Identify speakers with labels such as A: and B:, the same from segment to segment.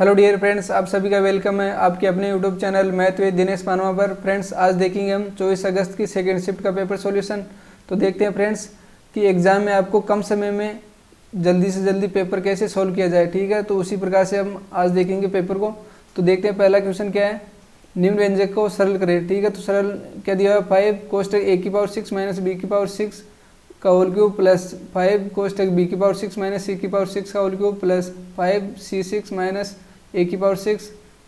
A: Hello dear friends, आप सभी का वेलकम है आपके अपने YouTube channel math with Dinesh Panwa पर। फ्रेंड्स, आज देखेंगे हम 24 अगस्त की सेकेंड शिफ्ट का पेपर सॉल्यूशन। तो देखते हैं फ्रेंड्स कि एग्जाम में आपको कम समय में जल्दी से जल्दी पेपर कैसे सॉल्व किया जाए। ठीक है, तो उसी प्रकार से हम आज देखेंगे पेपर को। तो देखते हैं पहला क्वेश्चन क्या है। निम्न व्यंजक को सरल करें। ठीक है, तो सरल क्या दिया हुआ, 5 कोष्टक a की पावर 6 माइनस b की पावर 6 का होल क्यूब प्लस 5 कोष्टक b की पावर 6 माइनस c की पावर 6 का whole cube plus 5c6 minus a की पावर 6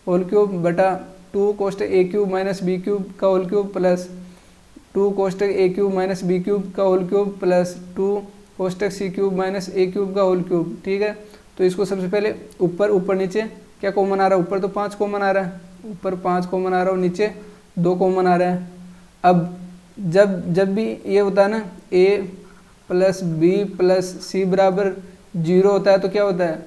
A: होल क्यूब बटा 2 कोष्टक a cube minus b cube का होल क्यूब प्लस 2 कोष्टक a cube minus b cube का होल क्यूब प्लस 2 कोष्टक c cube minus a cube का whole cube. ठीक है, तो इसको सबसे पहले ऊपर नीचे क्या कॉमन आ रहा है। ऊपर तो 5 कॉमन आ रहा है, ऊपर 5 कॉमन आ रहा है और नीचे 2 कॉमन आ रहा है। अब जब भी ये होता है ना a plus b plus c बराबर 0 होता है तो क्या होता है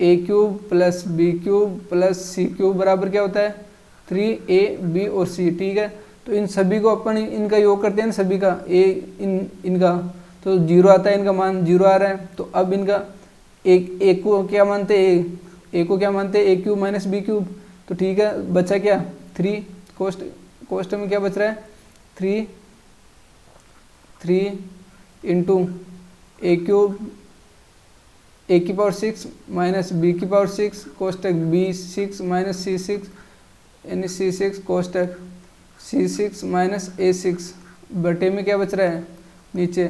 A: a cube plus b cube plus c cube बराबर क्या होता है 3ab और c। ठीक है, तो इन सभी को अपन इनका योग करते हैं ना, सभी का इनका तो 0 आता है, इनका मान 0 आ रहा है। तो अब इनका एक को क्या मानते हैं, a को क्या मानते हैं a cube minus b cube. तो ठीक है, बचा क्या 3 कोष्ट में क्या बच रहा है 3 इंटू a क्यूब a की पावर 6 माइनस b की पावर 6 कोष्टक b6 माइनस c6 यानी c6 कोष्टक c6 माइनस a6 बटे में क्या बच रहा है नीचे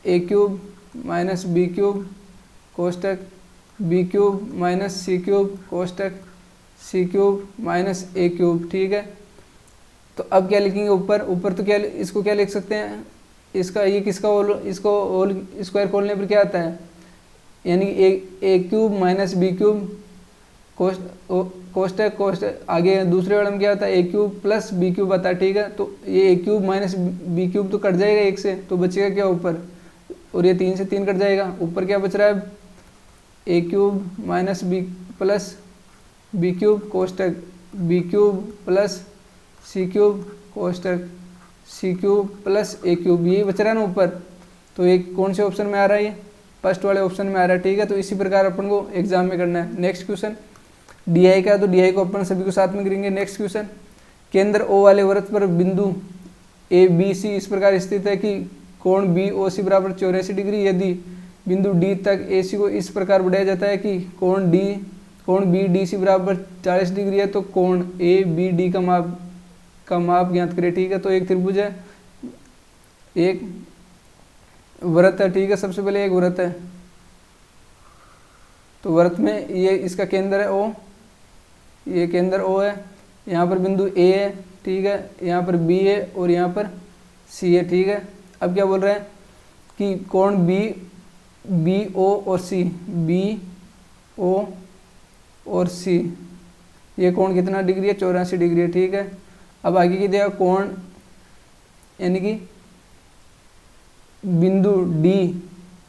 A: a cube minus b cube कोष्टक b cube minus c cube कोष्टक c cube minus a cube. ठीक है, तो अब क्या लिखेंगे ऊपर तो क्या इसको क्या लिख सकते हैं, इसका ये किसका इसको होल स्क्वायर खोलने पर क्या आता है यानी a cube minus b cube कोष्टक आगे दूसरे वाले में क्या आता है a cube plus b cube आता है। ठीक है, तो ये a cube minus b cube तो कट जाएगा 1 से, तो बचेगा क्या ऊपर, और ये 3 से 3 कट जाएगा। ऊपर क्या बच रहा है a cube minus b plus b cube कोष्टक b cube plus c cube कोष्टक c cube plus a cube, यही बच रहा है ना ऊपर। तो ये कौन से ऑप्शन में आ रहा है, ये फर्स्ट वाले ऑप्शन में आ रहा है। ठीक है, तो इसी प्रकार अपन को एग्जाम में करना है। नेक्स्ट क्वेश्चन डी का, तो डी को अपन सभी को साथ में करेंगे। नेक्स्ट क्वेश्चन, केंद्र O वाले वृत्त पर बिंदु ए बी सी इस प्रकार स्थित है कि कोण बी ओ सी बराबर 84 डिग्री। यदि बिंदु डी तक ए सी को इस प्रकार बढ़ाया जाता है कि कोण बी डी सी बराबर 40 डिग्री है, तो कोण ए बी डी का माप ज्ञात करें। ठीक है, तो एक त्रिभुज है, एक वृत्त है। ठीक है, सबसे पहले एक वृत्त है, तो वृत्त में ये इसका केंद्र है O, ये केंद्र O है, यहाँ पर बिंदु A है। ठीक है, यहाँ पर B है और यहाँ पर C है। ठीक है, अब क्या बोल रहे हैं कि कोण बी ओ और C, बी ओ और C ये कोण कितना डिग्री है 84 डिग्री है। ठीक है, अब आगे की दिया कोण यानी कि बिंदु D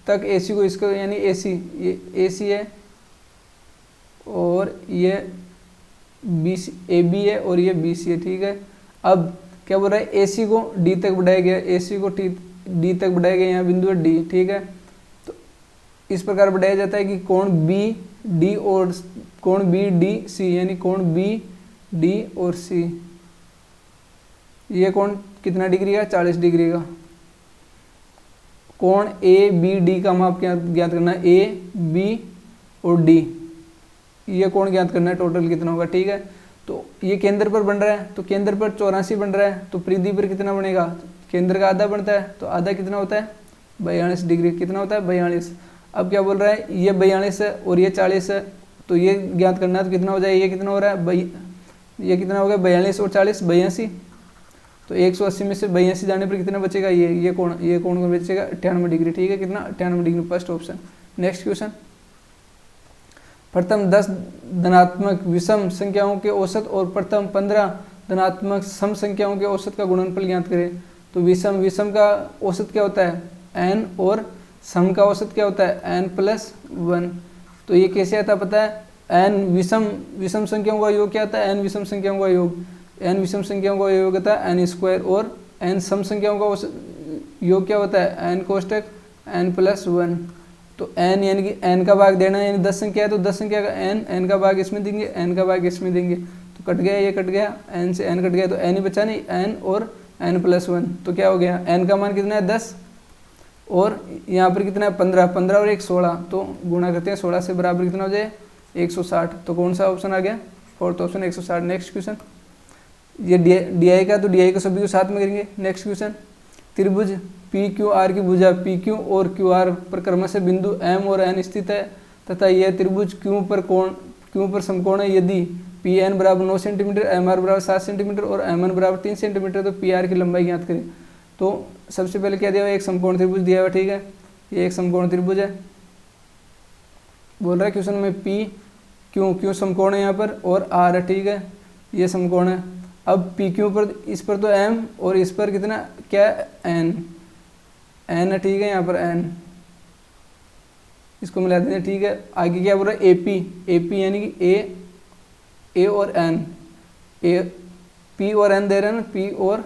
A: तक AC को इसको यानी AC ये AC है और ये AB है और ये BC है। ठीक है, अब क्या बोल रहा है AC को D तक बढ़ाया गया, AC को D तक बढ़ाया गया, यहाँ बिंदु है D। ठीक है, तो इस प्रकार बढ़ाया जाता है कि कोण BD और कोण BDC यानी कोण BD और C ये कोण कितना डिग्री का 40 डिग्री का। कोण ABD का माप ज्ञात करना है, AB और D ये कोण ज्ञात करना है, टोटल कितना होगा। ठीक है, तो ये केंद्र पर बन रहा है, तो केंद्र पर 84 बन रहा है, तो परिधि पर कितना बनेगा, केंद्र का आधा बनता है, तो आधा कितना होता है 42 डिग्री, कितना होता है 42। अब क्या बोल रहा है ये 42 है और ये 40 है, तो ये ज्ञात करना है, तो कितना हो जाए, ये कितना हो रहा है ये कितना हो गया 42 और 40 82, तो 180 में से 82 जाने पर कितना बचेगा, ये कोण को बचेगा 98 डिग्री। ठीक है, कितना 98 degree, first option. Next question, प्रथम 10 धनात्मक विषम संख्याओं के औसत और प्रथम 15 धनात्मक सम संख्याओं के औसत का गुणनफल ज्ञात करें। तो विषम का औसत क्या होता है n और सम का औसत क्या होता है n+1। तो ये कैसे आता पता है, n विषम संख्याओं का योग क्या आता है, n विषम संख्याओं का योग, n विषम संख्याओं का योग होता है n स्क्वायर और n सम संख्याओं का योग क्या होता है n कोष्टक n+1। तो तो n यानी कि n का भाग देना है, यानी 10 संख्या है तो 10 संख्या का n का भाग इसमें देंगे, n का भाग इसमें देंगे, तो कट गया, ये कट गया, n से n कट गया, तो n ही बचा नहीं, n और n+1, तो क्या हो गया, n का मान कितना है 10 और यहाँ पर कितना है 15, 15 और 1 16, तो गुणा करते हैं 16 से, बराबर कितना हो जाए 160। तो कौन सा ऑप्शन आ गया, फोर्थ ऑप्शन 160। नेक्स्ट क्वेश्चन, ये डी का, तो डी को सभी को साथ में करेंगे। नेक्स्ट क्वेश्चन, त्रिभुज पी क्यू आर की भुजा पी क्यू और क्यू आर पर क्रमशः बिंदु एम और एन स्थित है तथा यह त्रिभुज क्यू पर समकोण है यदि पी एन बराबर 9 सेंटीमीटर, एम आर बराबर 7 सेंटीमीटर और एम एन बराबर 3 सेंटीमीटर, तो पी आर की लंबाई ज्ञात करें। तो सबसे पहले क्या दिया हुआ है, एक समकोण त्रिभुज दिया हुआ, ठीक है, ये एक समकोण त्रिभुज है, बोल रहा है क्वेश्चन में पी क्यू समकोण है यहाँ पर और आर है, ठीक है, ये समकोण है। अब पी क्यू पर, इस पर तो एम और इस पर कितना क्या एन है, ठीक है, यहाँ पर एन, इसको मिला देते हैं, ठीक है। आगे क्या बोल रहा है, एपी यानी कि ए और एन, ए पी और एन दे रहे हैं ना, पी और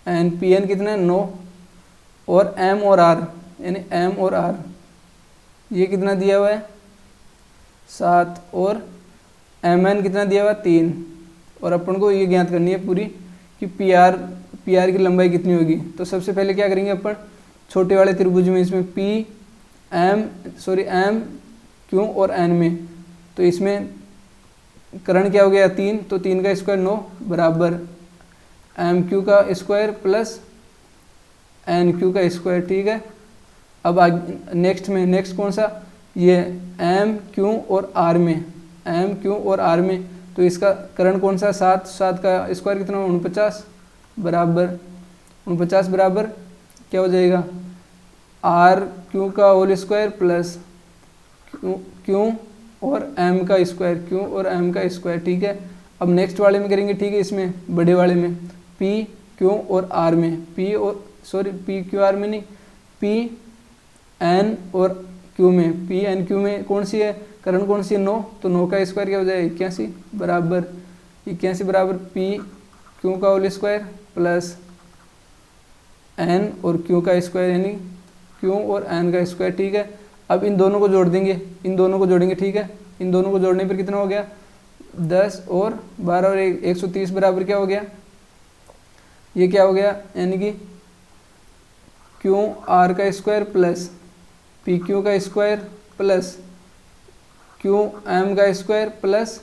A: एन, पी एन कितना है 9 और एम और आर यानी एम और आर ये कितना दिया हुआ है 7 और एम एन कितना दिया हुआ है 3, और अपन को ये ज्ञात करनी है पूरी कि पी आर की लंबाई कितनी होगी। तो सबसे पहले क्या करेंगे अपन, छोटे वाले त्रिभुज में इसमें एम क्यू और एन में, तो इसमें करण क्या हो गया 3, तो 3 का स्क्वायर 9 बराबर एम क्यू का स्क्वायर प्लस एन क्यू का स्क्वायर, ठीक है। अब नेक्स्ट कौन सा, ये एम क्यू और आर में, तो इसका करण कौन सा 7 का स्क्वायर कितना 49 बराबर क्या हो जाएगा, आर क्यू का होल स्क्वायर प्लस क्यू और एम का स्क्वायर, ठीक है। अब नेक्स्ट वाले में करेंगे, ठीक है, इसमें बड़े वाले में पी क्यू और आर में, पी क्यू आर में नहीं, पी एन और क्यू में कौन सी है, करण कौन सी है 9, तो 9 का स्क्वायर क्या हो जाएगा 81 बराबर पी क्यू का होल स्क्वायर प्लस एन और क्यू का स्क्वायर यानी क्यू और एन का स्क्वायर, ठीक है। अब इन दोनों को जोड़ेंगे, ठीक है, इन दोनों को जोड़ने पर कितना हो गया 10 और 12 और 130 बराबर क्या हो गया, ये क्या हो गया, यानी कि क्यू आर का स्क्वायर प्लस पी क्यू का स्क्वायर प्लस क्यू एम का स्क्वायर प्लस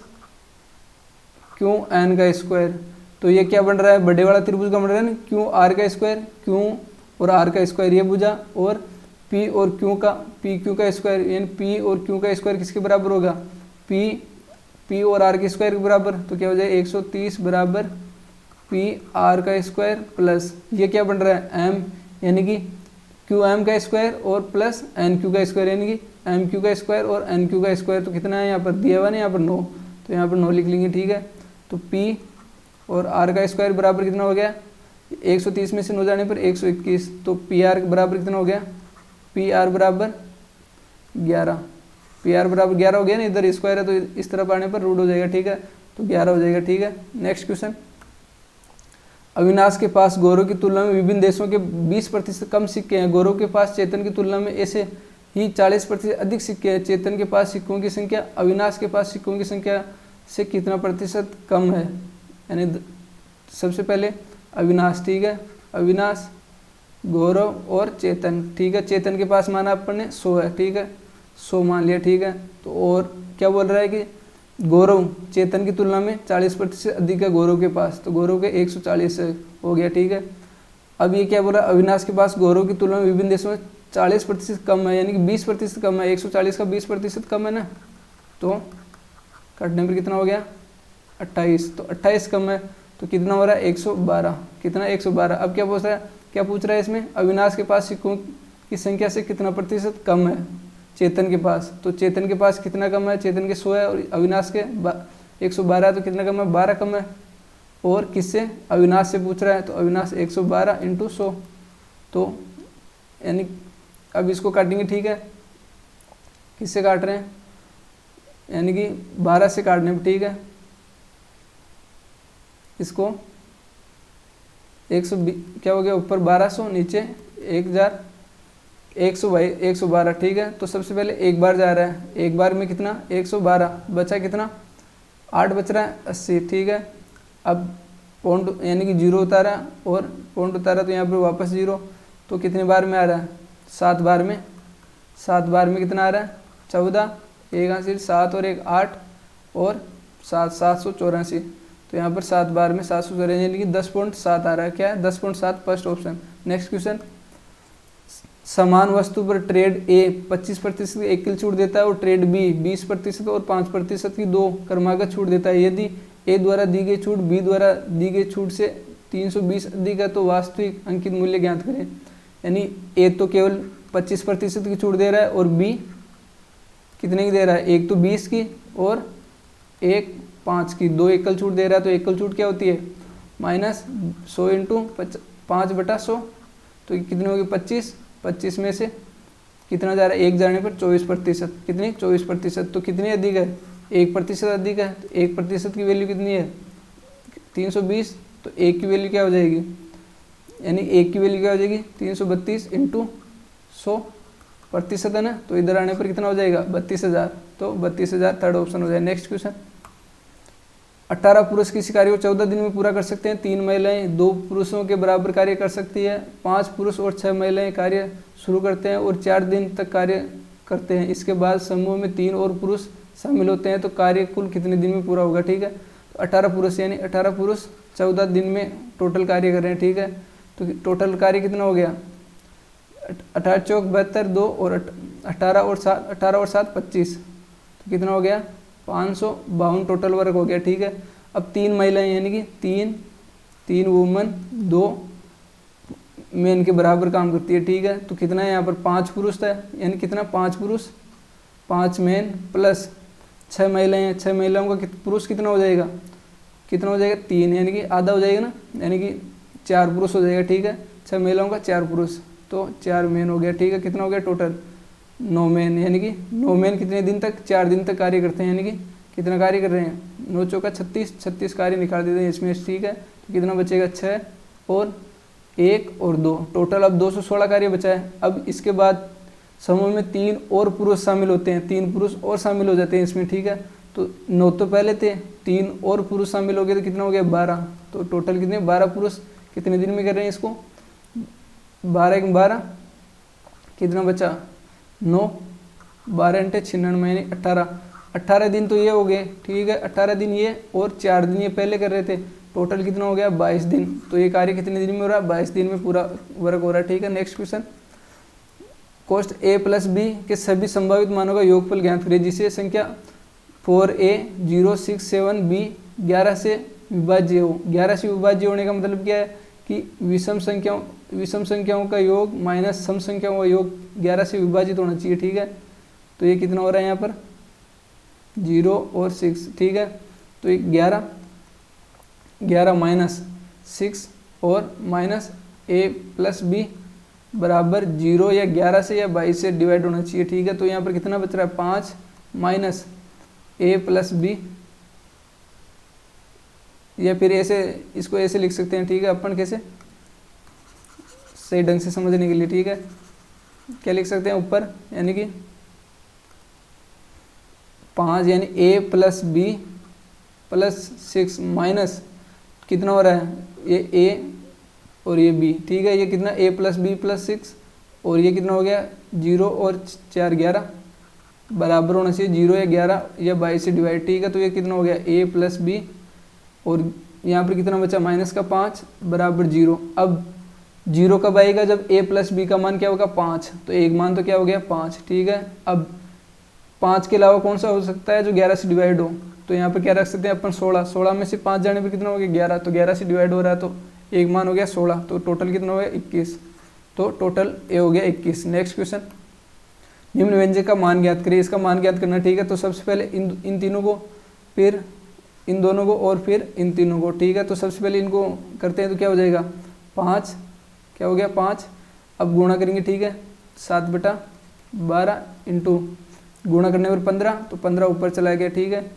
A: क्यू एन का स्क्वायर। तो ये क्या बन रहा है, बड़े वाला त्रिभुज का बन रहा है ना, क्यू आर का स्क्वायर, क्यू और आर का स्क्वायर ये भुजा, और पी क्यू का स्क्वायर, यानी पी और क्यू का स्क्वायर किसके बराबर होगा, पी और आर के स्क्वायर के बराबर, तो क्या हो जाए 130 बराबर पी आर का स्क्वायर प्लस ये क्या बन रहा है एम, यानी कि क्यू एम का स्क्वायर और प्लस एन क्यू का स्क्वायर, यानी कि एम क्यू का स्क्वायर और एन क्यू का स्क्वायर, तो कितना है यहाँ पर दिया हुआ ना, यहाँ पर 9, तो यहाँ पर 9 लिख लेंगे, ठीक है। तो पी और आर का स्क्वायर बराबर कितना हो गया, 130 में से 9 जाने पर 121, तो पी आर बराबर कितना हो गया, पी आर बराबर 11 हो गया ना, इधर स्क्वायर है तो इस तरफ आने पर रूट हो जाएगा, ठीक है, तो 11 हो जाएगा, ठीक है। नेक्स्ट क्वेश्चन, अविनाश के पास गौरव की तुलना में विभिन्न देशों के 20% कम सिक्के हैं, गौरव के पास चेतन की तुलना में ऐसे ही 40% अधिक सिक्के हैं, चेतन के पास सिक्कों की संख्या अविनाश के पास सिक्कों की संख्या से कितना प्रतिशत कम है, यानी सबसे पहले अविनाश, ठीक है, अविनाश, गौरव और चेतन, ठीक है, चेतन के पास माना अपन ने 100 है, ठीक है, 100 मान लिया, ठीक है। तो और क्या बोल रहा है कि गौरव चेतन की तुलना में 40% अधिक है गौरव के पास, तो गौरव के 140 हो गया, ठीक है। अब ये क्या बोल रहा है, अविनाश के पास गौरव की तुलना में विभिन्न देशों में 40% कम है, यानी कि 20% कम है, 140 का 20% कम है ना, तो काटने पर कितना हो गया 28, तो 28 कम है, तो कितना हो रहा है 112, कितना 112। अब क्या पूछ रहा है इसमें, अविनाश के पास सिक्कों की संख्या से कितना प्रतिशत कम है चेतन के पास, तो चेतन के पास कितना कम है, चेतन के 100 है और अविनाश के 112 है, तो कितना कम है 12 कम है, और किससे, अविनाश से पूछ रहा है, तो अविनाश 112 × 100, तो यानी अब इसको काटेंगे, ठीक है, किससे काट रहे हैं, यानी कि 12 से काटने पर, ठीक है, इसको 120 क्या हो गया, ऊपर 1200 नीचे 1000, 112, ठीक है। तो सबसे पहले एक बार जा रहा है, एक बार में कितना 112, बचा कितना 8 बच रहा है 80, ठीक है। अब पॉइंट यानी कि 0 उतारा और पॉइंट उतारा तो यहाँ पर वापस 0, तो कितने बार में आ रहा है 7 बार में। 7 बार में कितना आ रहा है 14, एक हासिल 7 और 1 8 और 7 784, तो यहाँ पर 7 बार में 784 यानी कि 10.7 आ रहा है। क्या है 10.7, फर्स्ट ऑप्शन। नेक्स्ट क्वेश्चन, समान वस्तु पर ट्रेड ए 25% की 1 किलो छूट देता है और ट्रेड बी 20% और 5% की 2 क्रमागत छूट देता है। यदि ए द्वारा दी गई छूट बी द्वारा दी गई छूट से 320 अधिक है तो वास्तविक अंकित मूल्य ज्ञात करें। यानी ए तो केवल 25% की छूट दे रहा है और बी कितने की दे रहा है, एक तो 20 की और एक 5 की, 2 एकल छूट दे रहा है। तो एकल छूट क्या होती है -100 इंटू 5/100, तो कितने होगी 25, 25 में से कितना जा रहा है, एक जाने पर 24%, कितनी 24%, तो कितनी अधिक है 1% अधिक है। तो 1% की वैल्यू कितनी है 320, तो एक की वैल्यू क्या हो जाएगी, यानी एक की वैल्यू क्या हो जाएगी 332 इंटू 100% है ना, तो इधर आने पर कितना हो जाएगा 32,000, तो 32,000 थर्ड ऑप्शन हो जाएगा। नेक्स्ट क्वेश्चन, 18 पुरुष किसी कार्य को 14 दिन में पूरा कर सकते हैं। 3 महिलाएं 2 पुरुषों के बराबर कार्य कर सकती है। 5 पुरुष और 6 महिलाएं कार्य शुरू करते हैं और 4 दिन तक कार्य करते हैं। इसके बाद समूह में 3 और पुरुष शामिल होते हैं, तो कार्य कुल कितने दिन में पूरा होगा, ठीक है। तो 18 पुरुष यानी 18 पुरुष 14 दिन में टोटल कार्य कर रहे हैं, ठीक है। तो टोटल कार्य कितना हो गया 18 चौक 72, 2 और 18 और 7 25, तो कितना हो गया 552 टोटल वर्क हो गया, ठीक है। अब 3 महिलाएं यानी कि 3 वुमन 2 मेन के बराबर काम करती है, ठीक है। तो कितना है यहाँ पर 5 पुरुष था, यानी कितना 5 पुरुष 5 मेन प्लस 6 महिलाएं हैं। 6 महिलाओं का पुरुष कितना हो जाएगा 3, यानी कि आधा हो जाएगा ना, यानी कि 4 पुरुष हो जाएगा, ठीक है। 6 महिलाओं का 4 पुरुष, तो 4 मेन हो गया, ठीक है। कितना हो गया टोटल 9 मेन, यानी कि 9 मेन कितने दिन तक 4 दिन तक कार्य करते हैं, यानी कि कितना कार्य कर रहे हैं 9 चौका 36 कार्य निकाल देते हैं इसमें, ठीक है। तो कितना बचेगा 6 और 1 और 2, टोटल अब 216 कार्य बचा है। अब इसके बाद समूह में 3 और पुरुष शामिल होते हैं, 3 पुरुष और शामिल हो जाते हैं इसमें, ठीक है। तो 9 तो पहले थे, 3 और पुरुष शामिल हो गए तो कितना हो गया 12, तो टोटल कितने 12 पुरुष कितने दिन में कर रहे हैं इसको 12 1 12, कितना बचा 9, 12 × 96 यानी 18 दिन तो ये हो गए, ठीक है। 18 दिन ये और 4 दिन ये पहले कर रहे थे, टोटल कितना हो गया 22 दिन। तो ये कार्य कितने दिन में हो रहा है 22 दिन में पूरा वर्क हो रहा है, ठीक है। Next question, cost a plus b के सभी संभावित मानों का योगफल ज्ञात करें जिसे संख्या 4a 0 6 7 b 11 से विभाज्य हो। 11 से विभाज्य होने का मतलब क्या है कि विषम संख्याओं का योग माइनस सम संख्याओं का योग 11 से विभाजित होना चाहिए, ठीक है। तो ये कितना हो रहा है यहाँ पर 0 और 6, ठीक है। तो ये 11 माइनस 6 और माइनस a प्लस b बराबर 0 या 11 से या 22 से डिवाइड होना चाहिए, ठीक है। तो यहाँ पर कितना बच रहा है 5 माइनस a प्लस b, या फिर ऐसे इसको ऐसे लिख सकते हैं, ठीक है। अपन कैसे सही ढंग से समझने के लिए, ठीक है, क्या लिख सकते हैं ऊपर, यानी कि 5 यानी a plus b plus 6 minus कितना हो रहा है ये a और ये b, ठीक है। ये कितना a प्लस b प्लस 6 और ये कितना हो गया 0 और 4 11 बराबर होना चाहिए 0 या 11 या 22 से डिवाइड, ठीक है। तो ये कितना हो गया a प्लस b और यहाँ पर कितना बचा माइनस का 5 बराबर 0। अब 0 कब आएगा जब a प्लस b का मान क्या होगा 5, तो एक मान तो क्या हो गया 5, ठीक है। अब 5 के अलावा कौन सा हो सकता है जो 11 से डिवाइड हो, तो यहाँ पर क्या रख सकते हैं अपन 16 में से 5 जाने पर कितना हो गया 11, तो 11 से डिवाइड हो रहा है तो एक मान हो गया 16, तो टोटल कितना हो गया 21, तो टोटल ए हो गया 21। नेक्स्ट क्वेश्चन, निम्न व्यंजक का मान ज्ञात करिए। इसका मान ज्ञात करना, ठीक है। तो सबसे पहले इन तीनों को, फिर इन दोनों को और फिर इन तीनों को, ठीक है। तो सबसे पहले इनको करते हैं तो क्या हो जाएगा 5, क्या हो गया 5, अब गुणा करेंगे, ठीक है। 7/12 इंटू गुणा करने पर 15, तो 15 ऊपर चला गया, ठीक है।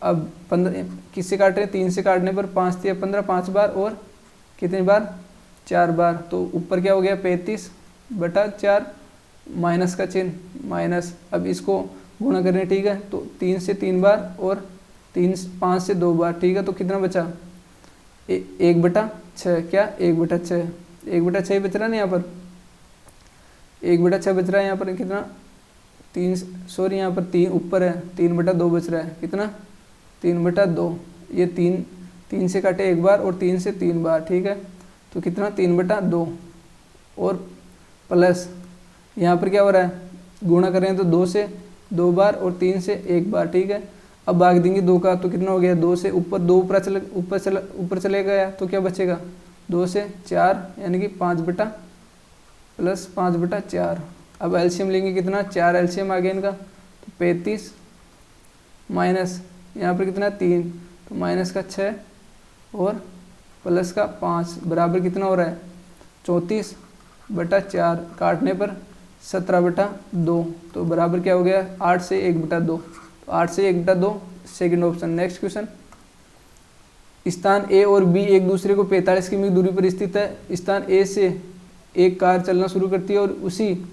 A: अब 15 किससे काट रहे हैं 3 से काटने पर 5 × 15 5 बार और कितने बार 4 बार, तो ऊपर क्या हो गया 35/4 माइनस का चिन्ह माइनस, अब इसको गुणा करें, ठीक है, तो 3 से 3 बार और 5 से 2 बार, ठीक है, तो कितना बचा 1/6, क्या 1/6, 1/6 बच रहा है ना यहाँ पर, 1/6 बच रहा है यहाँ पर, कितना 3, सॉरी यहाँ पर 3 ऊपर है, 3/2 बच रहा है, कितना 3/2, ये 3 से काटे एक बार और 3 से 3 बार, ठीक है, तो कितना 3/2 और प्लस यहाँ पर क्या हो रहा है, गुणा करें तो 2 से 2 बार और 3 से 1 बार, ठीक है, अब भाग देंगे 2 का, तो कितना हो गया 2 से ऊपर 2 ऊपर चले गया, तो क्या बचेगा 2 से 4 यानी कि 5/4। अब एलसीएम लेंगे कितना 4 एलसीएम आ गया इनका, तो 35 माइनस यहाँ पर कितना 3, तो माइनस का 6 और प्लस का 5 बराबर कितना हो रहा है 34/4, काटने पर 17/2, तो बराबर क्या हो गया 8 से 1/2, तो 8 से 1/2 सेकंड ऑप्शन। नेक्स्ट क्वेश्चन, स्थान ए और बी एक दूसरे को 45 किमी दूरी पर स्थित है। स्थान ए से एक कार चलना शुरू करती है और उसी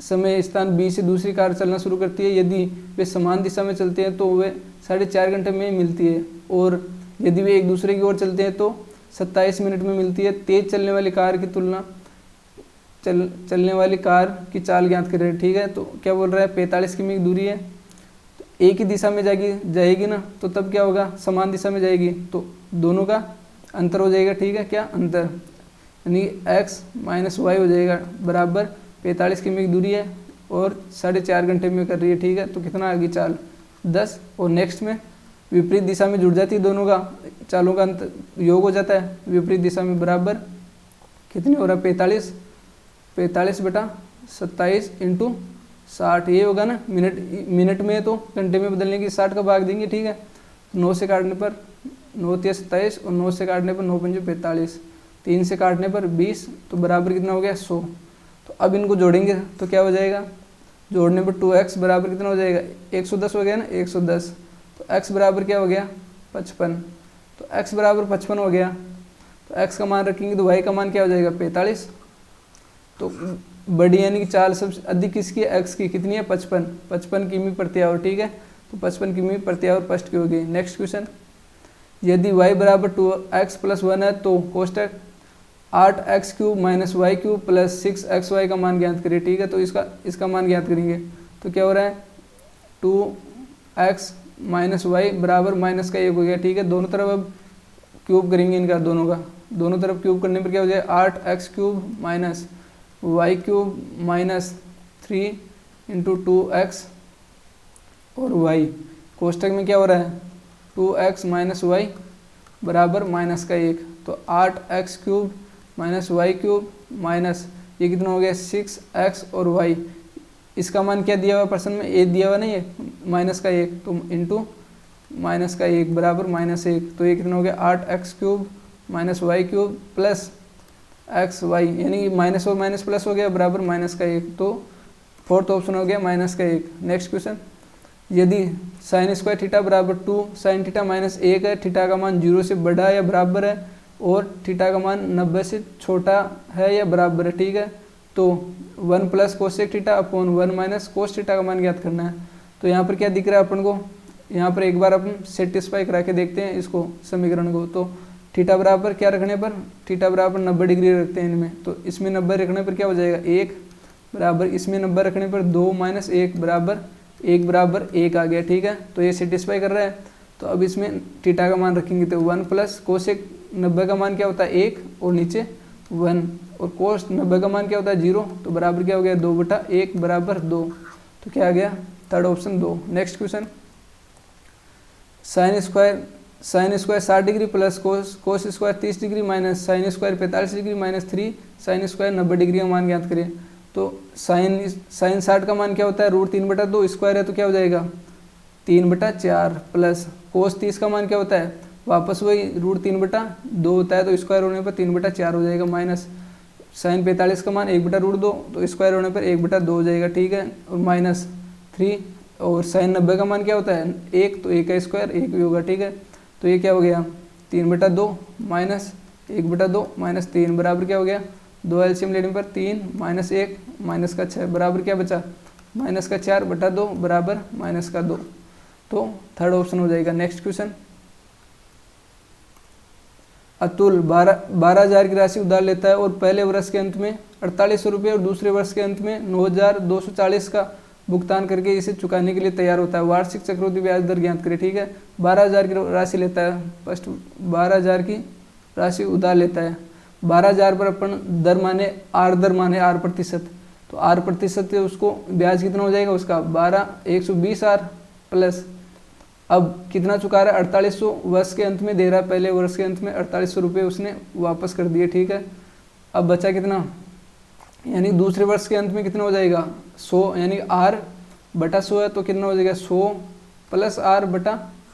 A: समय स्थान बी से दूसरी कार चलना शुरू करती है। यदि वे समान दिशा में चलते हैं तो वे 4.5 घंटे में मिलती है, और यदि वे एक दूसरे की ओर चलते हैं तो 27 मिनट में मिलती है। तेज चलने वाली कार की तुलना चलने वाली कार की चाल ज्ञात करें, ठीक है, तो क्या बोल रहा है 45 किमी की दूरी है, तो एक ही दिशा में जाएगी ना, तो तब क्या होगा समान दिशा में जाएगी, तो दोनों का अंतर हो जाएगा, ठीक है, क्या अंतर, यानी x - y हो जाएगा बराबर 45 किमी की दूरी है और 4.5 घंटे में कर रही है, ठीक है, तो कितना आ गई चाल 10। और नेक्स्ट में विपरीत दिशा में जुड़ जाती है, दोनों का चालों का अंतर योग हो जाता है विपरीत दिशा में, बराबर कितनी हो रहा है 45/27 इंटू 60, ये होगा ना, मिनट में तो घंटे में बदलने की 60 का भाग देंगे, ठीक है, 9 से काटने पर 9 × 27 और 9 से काटने पर 9 × 5 = 45, 3 से काटने पर 20, तो बराबर कितना हो गया 100। तो अब इनको जोड़ेंगे तो क्या हो जाएगा, जोड़ने पर 2x बराबर कितना हो जाएगा 110 हो गया ना, 110, तो x बराबर क्या हो गया 55, तो x बराबर 55 हो गया, तो x का मान रखेंगे तो y का मान क्या हो जाएगा 45। तो बड़ी यानी कि चाल सबसे अधिक किसकी है, x की, कितनी है 55 किमी प्रति आवर, ठीक है, तो 55 किमी प्रति आवर फर्स्ट की होगी। नेक्स्ट क्वेश्चन, यदि y बराबर 2x + 1 है तो कोष्टक 8x³ - y³ + 6xy का मान ज्ञात करिए, ठीक है, तो इसका मान ज्ञात करेंगे, तो क्या हो रहा है 2x - y बराबर माइनस का 1 हो गया, ठीक है, दोनों तरफ अब क्यूब करेंगे इनका, दोनों तरफ क्यूब करने पर क्या हो जाएगा 8x³ - y³ - 3 × 2x और y, कोष्टक में क्या हो रहा है 2x - y बराबर माइनस का 1, तो 8x³ - y³ माइनस ये कितना हो गया 6x और y, इसका मान क्या दिया हुआ प्रश्न में a दिया हुआ नहीं है माइनस का 1, तो इंटू माइनस का 1 बराबर -1, तो ये कितना हो गया 8x³ - y³ प्लस xy, यानी माइनस और माइनस प्लस हो गया बराबर माइनस का 1, तो फोर्थ ऑप्शन हो गया माइनस का 1। नेक्स्ट क्वेश्चन, यदि sin² थीटा बराबर 2 sin थीटा - 1 है, थीटा का मान 0 से बड़ा या बराबर है और थीटा का मान 90 से छोटा है या बराबर है, ठीक है, तो 1 + cos theta upon 1 - cos theta का मान ज्ञात करना है। तो यहाँ पर क्या दिख रहा है अपन को, यहाँ पर एक बार अपन सेटिस्फाई करा के देखते हैं इसको समीकरण को, तो थीटा बराबर क्या रखने पर, थीटा बराबर 90 डिग्री रखते हैं इनमें, तो इसमें 90 रखने पर क्या हो जाएगा 1 बराबर, इसमें 90 रखने पर 2 - 1 बराबर 1 बराबर 1 आ गया, ठीक है, तो ये सेटिस्फाई कर रहा है। तो अब इसमें थीटा का मान रखेंगे तो 1 + cos 90 का मान क्या होता है 1 और नीचे 1, और cos 90 का मान क्या होता है 0, तो बराबर क्या हो गया 2/1 बराबर 2, तो क्या आ गया third option 2। Next question, sin² 60 degree plus cos² 30 degree minus sin² 45 degree - 3 sin² 90 degree का मान ज्ञात करें। तो sin 60 का मान क्या होता है √3/2, स्क्वायर है तो क्या हो जाएगा 3/4 प्लस cos 30 का मान क्या होता है वापस वही √3/2 होता है, तो स्क्वायर होने पर 3/4 हो जाएगा, माइनस sin 45 का मान 1/√2, तो स्क्वायर होने पर 1/2 हो जाएगा, ठीक है, और -3, और sin 90 का मान क्या होता है 1, तो 1 का स्क्वायर 1 भी होगा, ठीक है, तो ये क्या हो गया 3/2 - 1/2 - 3 बराबर क्या हो गया 2 एलसीएम लेने पर 3 माइनस 1 माइनस का 6 बराबर क्या बचा, माइनस का 4 बटा 2 बराबर माइनस का 2। तो थर्ड ऑप्शन हो जाएगा। नेक्स्ट क्वेश्चन, अतुल 12,000 की राशि उधार लेता है और पहले वर्ष के अंत में 4800 रुपये और दूसरे वर्ष के अंत में 9,240 का भुगतान करके इसे चुकाने के लिए तैयार होता है। वार्षिक चक्रवृद्धि ब्याज दर ज्ञात करें। ठीक है, 12,000 की राशि लेता है, फर्स्ट 12,000 की राशि उधार लेता है। 12,000 पर अपन दर माने आर, दर माने आर प्रतिशत, तो आर प्रतिशत से उसको ब्याज कितना हो जाएगा उसका 120 आर प्लस, अब कितना चुका रहा है 4800, वर्ष के अंत में दे रहा है, पहले वर्ष के अंत में 4800 रुपये उसने वापस कर दिए। ठीक है, अब बचा कितना, यानी दूसरे वर्ष के अंत में कितना हो जाएगा 100, यानी आर बटा 100 है तो कितना हो जाएगा 100 प्लस आर बटा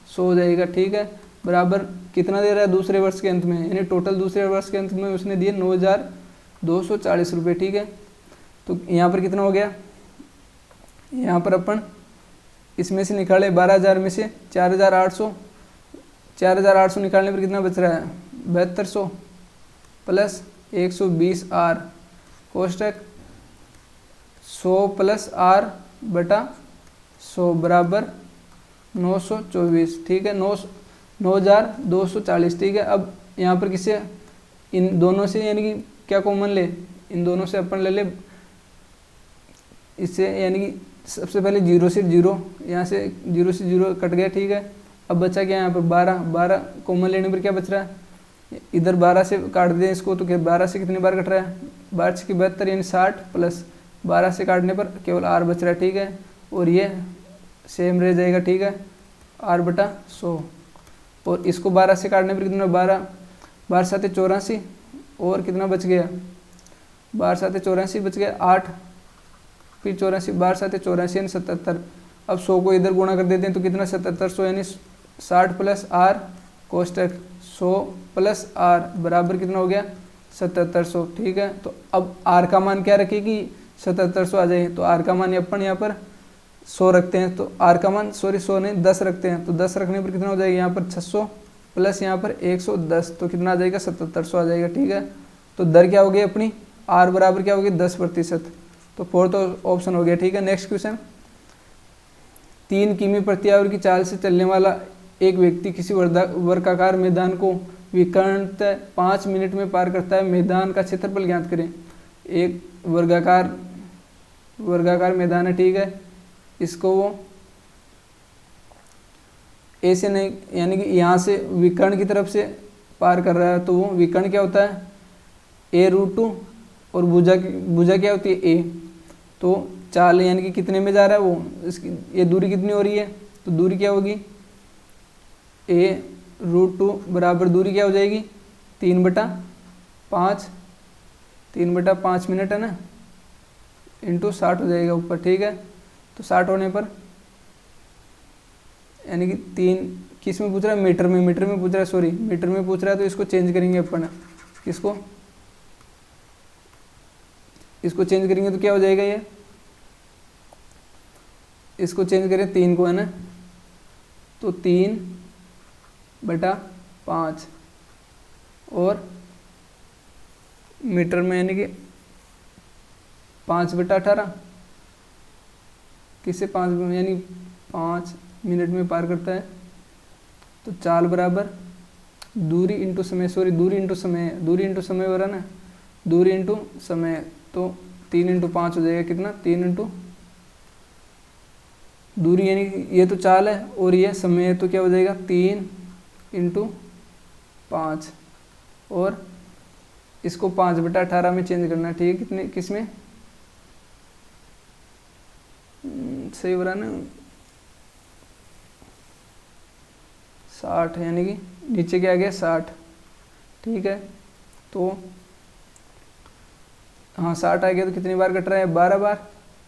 A: 100 हो जाएगा। ठीक है, बराबर कितना दे रहा है दूसरे वर्ष के अंत में, यानी टोटल दूसरे वर्ष के अंत में उसने दिए 9,240 रुपये। ठीक है, तो यहाँ पर कितना हो गया, यहाँ पर अपन इसमें से निकाले 12,000 में से 4,800 निकालने पर कितना बच रहा है 7200 प्लस 120 आर कोष्टक 100 प्लस आर बटा 100 बराबर 924। ठीक है, 9,240। ठीक है, अब यहाँ पर किसे, इन दोनों से यानी कि क्या कॉमन ले, इन दोनों से अपन ले ले इससे, यानी कि सबसे पहले 0 से 0, यहाँ से 0 से 0 कट गया। ठीक है, अब बचा क्या यहाँ पर 12 कॉमन लेने पर क्या बच रहा है, इधर 12 से काट दें इसको तो क्या 12 से कितनी बार कट रहा है 12 से 72 यानी 60 प्लस 12 से काटने पर केवल आर बच रहा है। ठीक है, और ये सेम रह जाएगा। ठीक है, आर बटा 100, और इसको 12 से काटने पर कितना 12 7 84 और कितना बच गया 12 7 84 बच गया 8, फिर 84 12 7 84 यानी 77। अब 100 को इधर गुणा कर देते हैं तो कितना 7700 यानी 60 प्लस आर कोष्टक 100 प्लस आर बराबर कितना हो गया 7700। ठीक है, तो अब आर का मान क्या रखे कि 7700 आ जाए, तो आर का मान अपन यहाँ पर 100 रखते हैं, तो आर का मान 100 नहीं 10 रखते हैं, तो 10 रखने पर कितना हो जाएगा यहाँ पर 600 प्लस यहाँ पर 110, तो कितना आ जाएगा 7700 आ जाएगा। ठीक है, तो दर क्या हो गई अपनी, आर बराबर क्या हो गई 10%, तो फोर्थ ऑप्शन हो गया। ठीक है, नेक्स्ट क्वेश्चन, 3 किमी प्रति आवर की चाल से चलने वाला एक व्यक्ति किसी वर्गाकार मैदान को विकर्णतः 5 मिनट में पार करता है। मैदान का क्षेत्रफल ज्ञात करें। एक वर्गाकार मैदान है। ठीक है, इसको वो ऐसे नहीं, यानी कि यहाँ से विकर्ण की तरफ से पार कर रहा है, तो वो विकर्ण क्या होता है a√2 और भुजा क्या होती है a, तो चाल यानी कि कितने में जा रहा है वो, इसकी ये दूरी कितनी हो रही है, तो दूरी क्या होगी a√2 बराबर दूरी क्या हो जाएगी 3/5 मिनट है ना, इंटू 60 हो जाएगा ऊपर। ठीक है, तो 60 होने पर यानी कि 3 किस में पूछ रहा है, मीटर में पूछ रहा है, सॉरी मीटर में पूछ रहा है, तो इसको चेंज करेंगे अपन, इसको चेंज करेंगे तो क्या हो जाएगा, ये इसको चेंज करें 3 को है ना, तो 3/5 और मीटर में यानी कि 5/18 किससे 5 यानी 5 मिनट में पार करता है, तो चाल बराबर दूरी इंटू समय, सॉरी दूरी इंटू समय हो रहा है ना, दूरी इंटू समय, तो 3 × 5 हो जाएगा कितना 3 × दूरी यानी ये तो चाल है और ये समय है, तो क्या हो जाएगा 3 × 5 और इसको 5/18 में चेंज करना है। ठीक है, कितने किस में सही हो रहा है ना 60, यानी कि नीचे क्या आ गया 60। ठीक है, तो हाँ 60 आ गया, तो कितनी बार कट रहा है 12 बार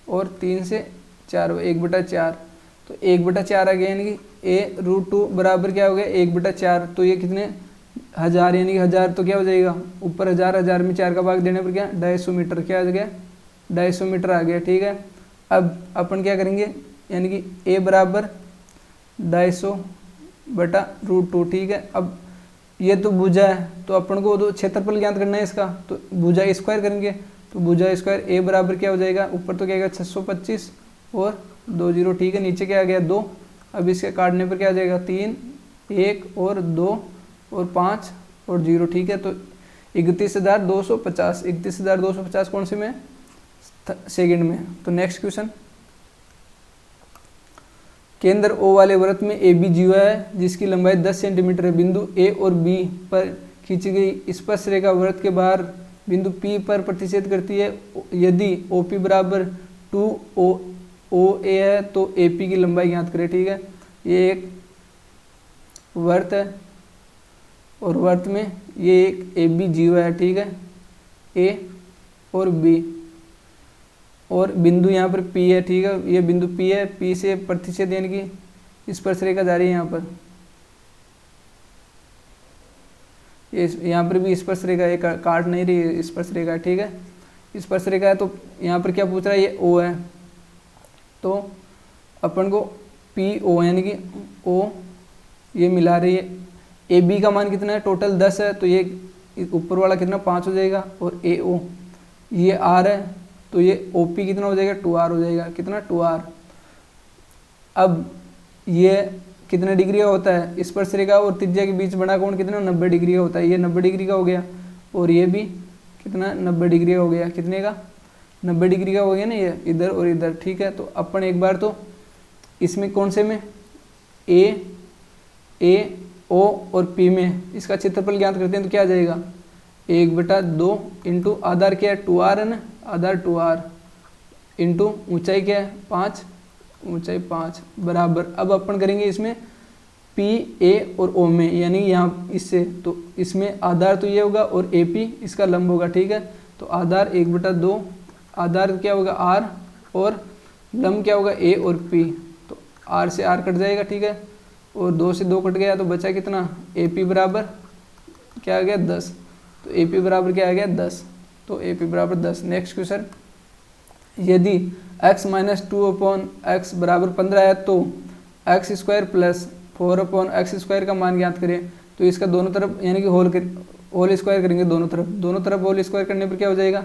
A: और 3 से 4 1/4, तो 1/4 आ गया, यानी कि a√2 बराबर क्या हो गया 1/4, तो ये कितने 1000 यानी कि 1000, तो क्या हो जाएगा ऊपर 1000 में 4 का भाग देने पर क्या 250 मीटर, क्या आ गया 250 मीटर आ गया। ठीक है, अब अपन क्या करेंगे, यानी कि a बराबर 250/√2। ठीक है, अब ये तो भुजा है, तो अपन को तो क्षेत्रफल ज्ञात करना है इसका, तो भुजा स्क्वायर करेंगे, तो भुजा स्क्वायर ए बराबर क्या हो जाएगा, ऊपर तो क्या आएगा 625 और 2 0, ठीक है, नीचे क्या आ गया 2, अब इसके काटने पर क्या आ जाएगा 3 1 और 2 और 5 और 0, ठीक है, तो 31,250, 31,250 कौन से में, सेकंड में। तो नेक्स्ट क्वेश्चन, केंद्र ओ वाले वृत्त में ए बी जीवा है जिसकी लंबाई 10 सेंटीमीटर है। बिंदु ए और बी पर खींची गई स्पर्श रेखा वृत्त के बाहर बिंदु पी पर प्रतिच्छेद करती है। यदि ओ पी बराबर 2 ओ ए है तो ए पी की लंबाई ज्ञात करें, ठीक है। ये एक वृत्त है और वृत्त में ये एक ए बी जीवा है, ठीक है, ए और बी, और बिंदु यहाँ पर P है, ठीक है, ये बिंदु P है, P से प्रतिच्छेद यानी कि स्पर्श रेखा जा रही है यहाँ पर, ये यहाँ पर भी स्पर्श रेखा है, काट नहीं रही है, स्पर्श रेखा है, ठीक है, स्पर्श रेखा है। तो यहाँ पर क्या पूछ रहा है, ये O है, तो अपन को PO यानी कि O ये मिला रही है। AB का मान कितना है, टोटल 10 है, तो ये ऊपर वाला कितना 5 हो जाएगा, और AO ये R है, तो ये OP कितना हो जाएगा 2R हो जाएगा, कितना 2R। अब ये कितने डिग्री का होता है, स्पर्श रेखा और त्रिज्या के बीच बड़ा कोण कितना 90 डिग्री का होता है, ये 90 डिग्री का हो गया, और ये भी कितना 90 डिग्री का हो गया, कितने का 90 डिग्री का हो गया ना, ये इधर और इधर, ठीक है। तो अपन एक बार तो इसमें कौन से में ए ओ और P में इसका क्षेत्रफल ज्ञात करते हैं, तो क्या आ जाएगा 1/2 इंटू आधार क्या है 2R है ना, आधार 2R इंटू ऊंचाई क्या है 5, ऊंचाई 5 बराबर। अब अपन करेंगे इसमें P A और O में, यानी यहाँ इससे, तो इसमें आधार तो ये होगा और AP इसका लंब होगा, ठीक है। तो आधार 1/2, आधार क्या होगा R और लंब क्या होगा A और P, तो R से R कट जाएगा, ठीक है, और 2 से 2 कट गया, तो बचा कितना AP बराबर क्या आ गया 10, तो AP बराबर क्या आ गया 10, तो AP बराबर 10। नेक्स्ट क्वेश्चन, यदि x माइनस 2/x बराबर 15 है तो x square plus 4/x square का मान ज्ञात करें। तो इसका दोनों तरफ यानी कि होल स्क्वायर करेंगे, दोनों तरफ होल स्क्वायर करने पर क्या हो जाएगा,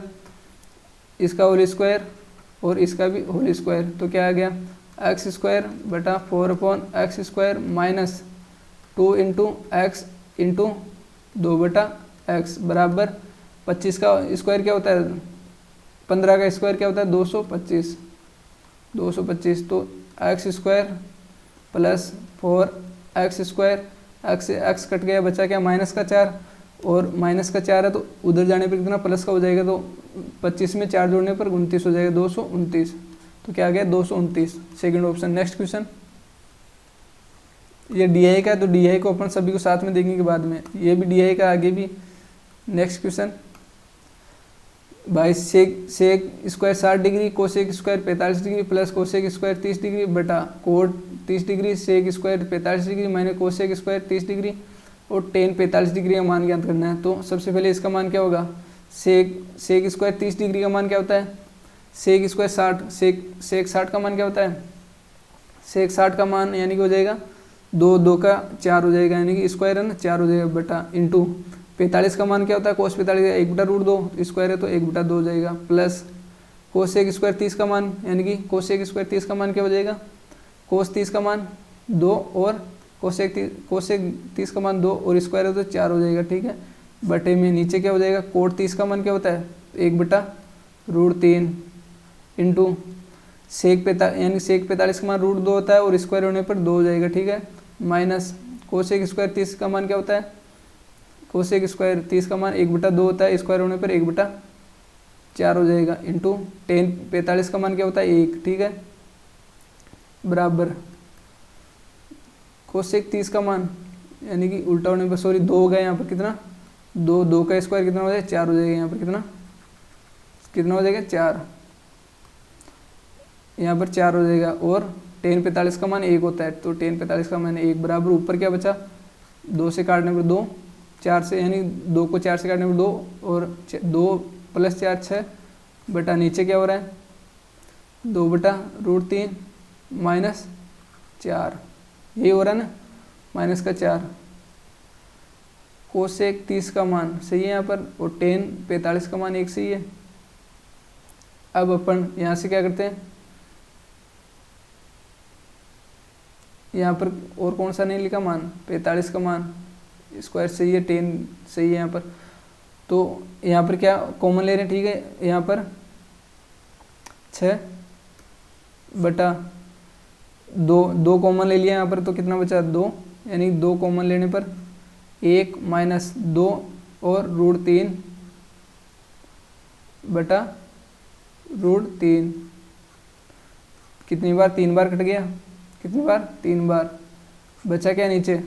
A: इसका होल स्क्वायर और इसका भी होल स्क्वायर, तो क्या आ गया x स्क्वायर बटा 4/x square minus 2 into x into 2/x बराबर 25 का स्क्वायर क्या होता है, 15 का स्क्वायर क्या होता है 225, तो x square plus 4x square, x से x कट गया, बचा क्या माइनस का 4, और माइनस का 4 है तो उधर जाने पर कितना प्लस का हो जाएगा, तो 25 में 4 जोड़ने पर 29 हो जाएगा, 229, तो क्या आ गया 229, सेकंड ऑप्शन। नेक्स्ट क्वेश्चन, ये DI का है, तो DI को अपन सभी को साथ में देखने के बाद में, ये भी DI का, आगे भी। नेक्स्ट क्वेश्चन, भाई sec square 60 degree, cosec square 45 degree plus cosec square 30 degree बटा cot 30 degree, sec square 45 degree minus cosec square 30 degree और टेन 45 डिग्री का मान ज्ञात करना है। तो सबसे पहले इसका मान क्या होगा, सेक स्क्वायर 30 डिग्री का मान क्या होता है, सेक स्क्वायर 60, सेक 60 का मान क्या होता है, सेक 60 का मान यानी कि हो जाएगा 2 का 4 हो जाएगा, यानी कि स्क्वायर है ना 4 हो जाएगा बटा, इंटू 45 का मान क्या होता है, कोस 45 1/√2 स्क्वायर है तो 1/2 हो जाएगा, प्लस कोसेक स्क्वायर 30 का मान, यानी कि कोसेक स्क्वायर 30 का मान क्या हो जाएगा, कोस 30 का मान 2 और कोसेक 30 का मान 2 और स्क्वायर है तो 4 हो जाएगा, ठीक है, बटे में नीचे क्या हो जाएगा, कोट 30 का मान क्या होता है 1/√3 इंटू सेक 45 यानी सेक 45 का मान √2 होता है और स्क्वायर होने पर 2 हो जाएगा, ठीक है, माइनस कोसेक स्क्वायर 30 का मान क्या होता है, कोसेक स्क्वायर 30 का मान 1/2 होता है, स्क्वायर होने पर 1/4 हो जाएगा, इंटू टेन 45 का मान क्या होता है 1, ठीक है, बराबर कोसेक 30 का मान यानी कि उल्टा होने पर, सॉरी 2 हो गया यहाँ पर, कितना 2 का स्क्वायर कितना हो जाएगा 4 हो जाएगा, यहाँ पर कितना हो जाएगा 4, यहाँ पर 4 हो जाएगा, और टेन 45 का मान 1 होता है, तो टेन 45 का मान 1 बराबर ऊपर क्या बचा 2 से काटने पर 2, 4 से यानी 2 को 4 से काटने पर 2 और 2 + 4 6 बटा नीचे क्या हो रहा है 2/√3 माइनस 4, यही हो रहा है ना, माइनस का 4, कोसेक 30 का मान सही है यहाँ पर, और टेन 45 का मान एक सही है। अब अपन यहाँ से क्या करते हैं, यहाँ पर और कौन सा नहीं लिखा मान, 45 का मान, स्क्वायर सही है, टेन सही है यहाँ पर। तो यहाँ पर क्या कॉमन ले रहे हैं, ठीक है, यहाँ पर 6/2 कॉमन ले लिया यहाँ पर, तो कितना बचा 2, यानी 2 कॉमन लेने पर 1 - 2 और √3/√3 कितनी बार, 3 बार कट गया, कितनी बार 3 बार। बचा क्या नीचे,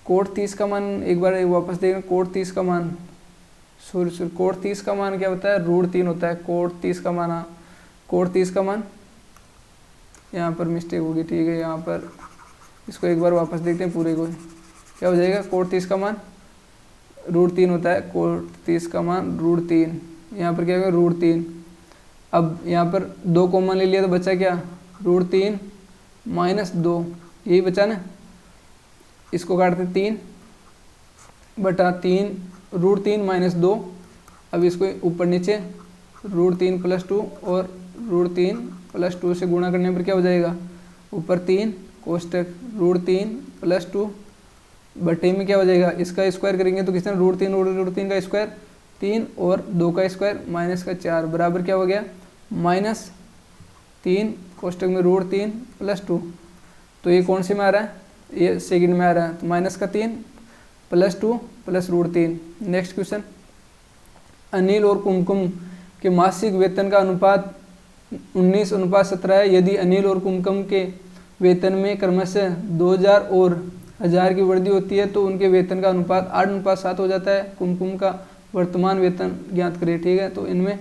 A: कोट 30 का मान, एक बार वापस देखें, कोट 30 का मान, सॉरी कोट 30 का मान क्या होता है, √3 होता है, कोट 30 का मान, कोट 30 का मान, यहाँ पर मिस्टेक होगी, ठीक है, यहाँ पर इसको एक बार वापस देखते हैं पूरे को, क्या हो जाएगा, कोट 30 का मान √3 होता है, कोट 30 का मान √3, यहाँ पर क्या होगा √3। अब यहाँ पर 2 कॉमन ले लिया तो बचा क्या, √3 - 2, यही बचा ना, इसको काटते 3/3 √3 - 2। अब इसको ऊपर नीचे √3 + 2 और √3 + 2 से गुणा करने पर क्या हो जाएगा, ऊपर 3 कोष्टक √3 + 2 बटे में क्या हो जाएगा, इसका स्क्वायर करेंगे तो कितना, √3 का स्क्वायर 3 और 2 का स्क्वायर -4 बराबर क्या हो गया, -3 कोष्टक में √3 + 2। तो ये कौन से में आ रहा है, ये सेकंड में आ रहा है, तो -3 + 2 + √3। नेक्स्ट क्वेश्चन, अनिल और कुमकुम के मासिक वेतन का अनुपात 19:17 है। यदि अनिल और कुमकुम के वेतन में क्रमशः 2000 और 1000 की वृद्धि होती है तो उनके वेतन का अनुपात 8:7 हो जाता है। कुमकुम का वर्तमान वेतन ज्ञात करें, ठीक है। तो इनमें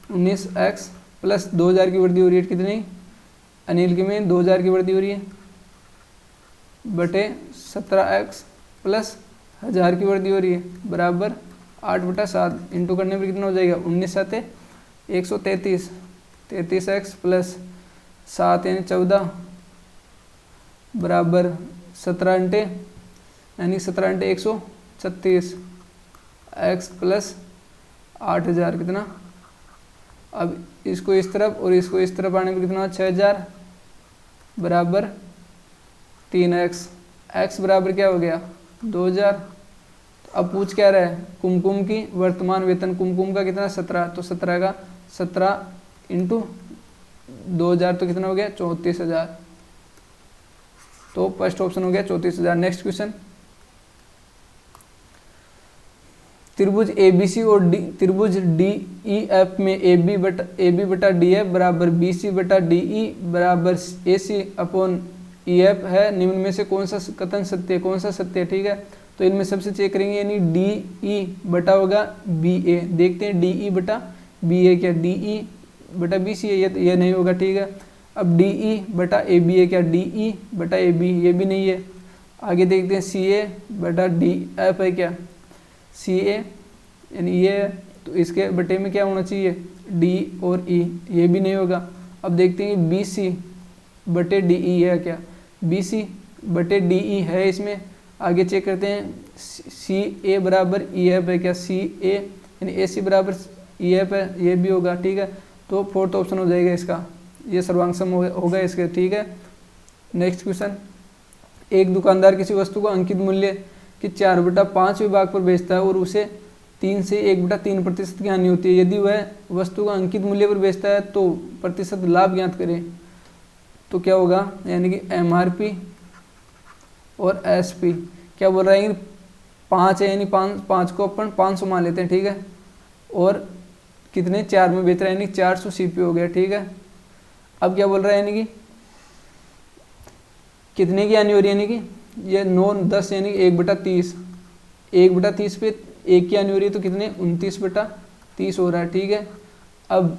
A: 19x + 2000 की वृद्धि हो रही है, कितनी, अनिल के में 2000 की वृद्धि हो रही है, बटे 17x + 1000 की वृद्धि हो रही है, बराबर 8/7। इंटू करने पर कितना हो जाएगा, 19 × 7 = 133, 33x + 7 यानी 14 बराबर 17 × यानी 17 × 136 x + 8000 कितना। अब इसको इस तरफ और इसको इस तरफ आने पर कितना, 6000 बराबर 3x, x बराबर क्या हो गया 2000। तो अब पूछ क्या रहा है, कुमकुम की वर्तमान वेतन, कुमकुम का कितना 17, तो 17 का 17 × 2000 तो कितना हो गया 34000। तो फर्स्ट ऑप्शन हो गया 34000। नेक्स्ट क्वेश्चन, त्रिभुज ABC और त्रिभुज DEF में AB/DF बराबर BC/DE बराबर AC/EF है। निम्न में से कौन सा कथन सत्य है, कौन सा सत्य है, ठीक है। तो इनमें सबसे चेक करेंगे, यानी DE होगा BA। देखते हैं DE/BA क्या, DE/BC है, ये नहीं होगा, ठीक है। अब DE/AB है क्या, DE/AB ये भी नहीं है। आगे देखते हैं CA/DF है क्या, CA यानी ये है, तो इसके बटे में क्या होना चाहिए D और E, ये भी नहीं होगा। अब देखते हैं BC/DE है क्या, BC/DE है इसमें। आगे चेक करते हैं CA/EF है क्या, CA यानी AC/EF है, ये भी होगा, ठीक है। तो फोर्थ ऑप्शन हो जाएगा इसका, ये सर्वांग होगा इसके, ठीक है। नेक्स्ट क्वेश्चन, एक दुकानदार किसी वस्तु को अंकित मूल्य कि 4/5 विभाग पर बेचता है और उसे 3 से 1/3% की हानि होती है। यदि वह वस्तु को अंकित मूल्य पर बेचता है तो प्रतिशत लाभ ज्ञात करें। तो क्या होगा, यानी कि MRP और SP क्या बोल रहा है, 5 है, यानी 5 को अपन 500 मान लेते हैं, ठीक है। और कितने 4 में बेच रहा है, यानी 400 CP हो गया, ठीक है। अब क्या बोल रहा है, यानी कि कितने की हानि हो रही है, यानी कि ये 9/10 यानी 1/30, 1/30 पे 1 की हानि हो रही है, तो कितने 29/30 हो रहा है, ठीक है। अब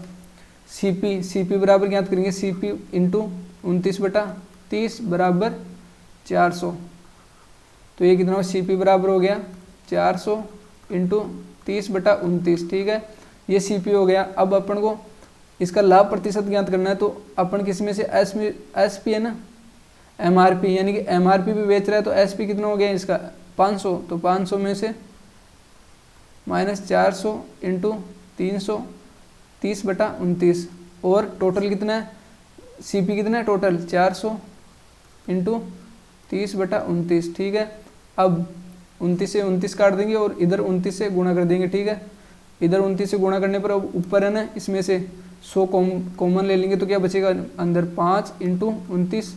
A: CP बराबर ज्ञात करेंगे, CP × 29/30 बराबर 400। तो ये कितना, CP बराबर हो गया 400 × 30/29, ठीक है। ये CP हो गया। अब अपन को इसका लाभ प्रतिशत ज्ञात करना है, तो अपन किस में से SP है ना, MRP, यानी कि MRP भी बेच रहा है, तो SP कितना हो गया इसका 500, तो 500 में से -400 इंटू 300, 30/29, और टोटल कितना है, सीपी कितना है टोटल 400 इंटू 30/29, ठीक है। अब 29 से 29 काट देंगे और इधर 29 से गुणा कर देंगे, ठीक है। इधर 29 से गुणा करने पर अब ऊपर है ना, इसमें से 100 कॉमन ले लेंगे तो क्या बचेगा अंदर 5 इंटू 29,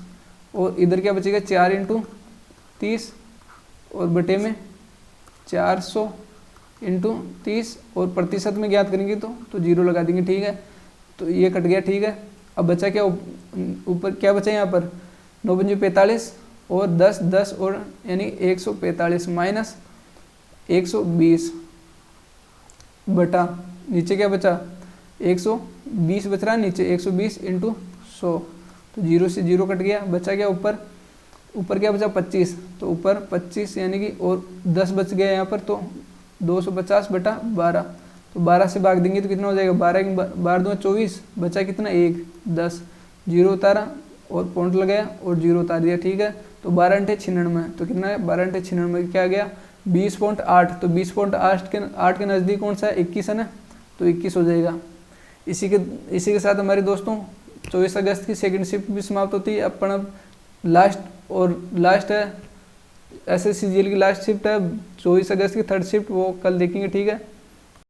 A: और इधर क्या बचेगा 4 इंटू 30, और बटे में 400 इंटू 30, और प्रतिशत में ज्ञात करेंगे तो 0 लगा देंगे, ठीक है। तो ये कट गया, ठीक है। अब बचा क्या, ऊपर क्या बचा यहाँ पर 9 पंजे 45 और 10 10 और यानी 145 माइनस 120 बटा नीचे क्या बचा 120 बच रहा है, नीचे 120 इंटू 100, तो 0 से 0 कट गया, बचा क्या ऊपर क्या बचा 25, तो ऊपर 25 यानी कि और 10 बच गया यहाँ पर, तो 250/12, तो 12 से भाग देंगे तो कितना हो जाएगा 12 24, बचा कितना 1 10, 0 उतारा और पॉइंट लगाया और 0 उतार दिया, ठीक है। तो 12 × 96, तो कितना है 12 × 96 क्या गया 20.8, तो 20.8 के नज़दीक कौन सा है 21 है ना, तो 21 हो जाएगा। इसी के साथ हमारे दोस्तों 24 अगस्त की सेकंड शिफ्ट भी समाप्त होती है। अपन अब लास्ट है SSCGL की लास्ट शिफ्ट है 24 अगस्त की थर्ड शिफ्ट, वो कल देखेंगे, ठीक है।